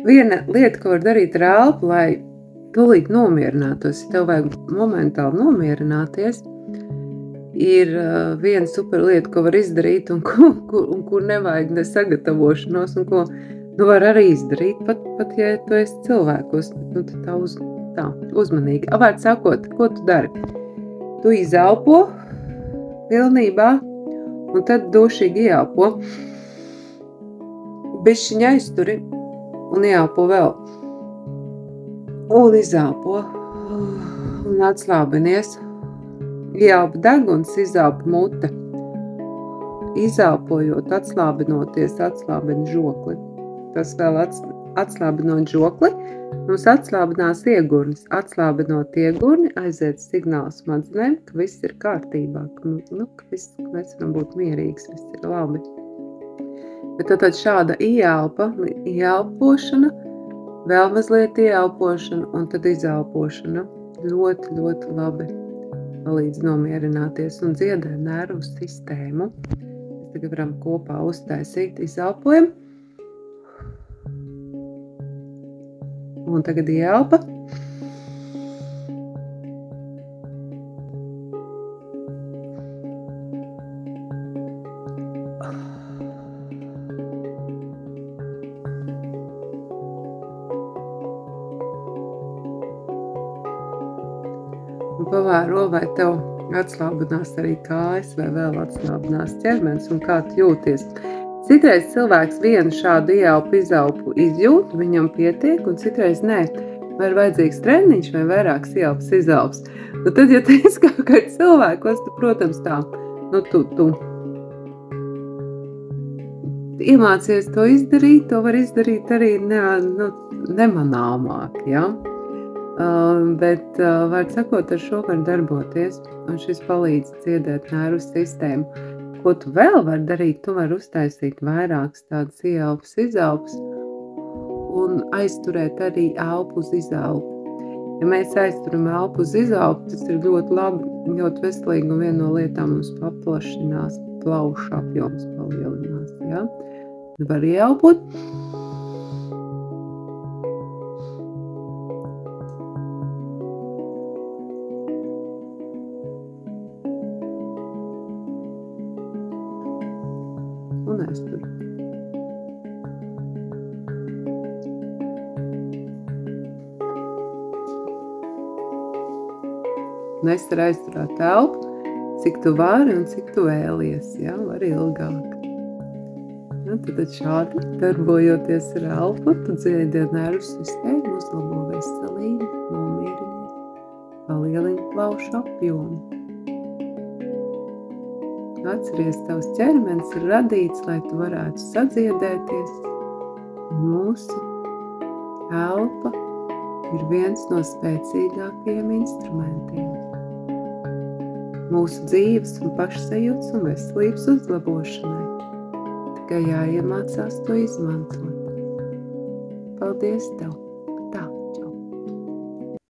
Viena lieta, ko var darīt ar elpu, lai tūlīt nomierinātos, ja tev vajag momentāli nomierināties, ir viena super lieta, ko var izdarīt un kur nevajag ne sagatavošanos un ko var arī izdarīt, pat ja tu esi cilvēkos, tā uzmanīgi. Vārds sakot, ko tu dari? Tu izelpo pilnībā un tad došīgi ieelpo. Bišķiņ aizturi un ieelpo vēl. Un izelpo un atslābinies. Ieelpa deguns, izelpa mute. Izelpojot, atslābinoties, atslābina žokli. Tas vēl atslābinot žokli, mums atslābinās iegurnis. Atslābinot iegurni, aiziet signāls smadzenēm, ka viss ir kārtībā, ka mēs varam būt mierīgs, viss ir labi. Bet tad šāda ieelpošana, vēl mazliet ieelpošana un tad izelpošana ļoti, ļoti labi palīdz nomierināties un dziedē nervu sistēmu. Mēs tagad varam kopā uztaisīt, izelpojam. Un tagad ieelpa. Un pavēro, vai tev atslābinās arī kājas, vai vēl atslābinās ķermenis, un kā tu jūties. Citreiz cilvēks vienu šādu ieelpu izelpu izjūt, viņam pietiek, un citreiz nē. Vai ir vajadzīgs treniņš vai vairākas ieelpas izelpas. Tad, ja tu esi kaut kā cilvēkos, tad, protams, tā, tu iemācies to izdarīt, to var izdarīt arī nemanāmāk, ja? Bet, var sakot, ar šo var darboties, un šis palīdz dziedēt nervu sistēmu. Ko tu vēl vari darīt? Tu vari uztaisīt vairākas tādas ieelpas, izelpas un aizturēt arī elpu uz izelpu. Ja mēs aizturam elpu uz izelpu, tas ir ļoti labi, ļoti veselīgi, un viena no lietām mums paplašinās, plaušu apjoms palielinās. Ja? Tad var ieelpot. Un aiztur. Un aiztur aizturāt elpu, cik tu vari un cik tu vēlies, ja, var ilgāk. Ja, tad šādi darbojoties ar elpu, tu dziedi nervu sistēmu, uzlabo veselību, nomierinies, palielini plaušu apjomu. Atceries, tavs ķermenis ir radīts, lai tu varētu sadziedēties. Mūsu elpa ir viens no spēcīgākajiem instrumentiem. Mūsu dzīves un pašsajūtas un veselības uzlabošanai. Tikai jāiemācās to izmantot. Paldies tev!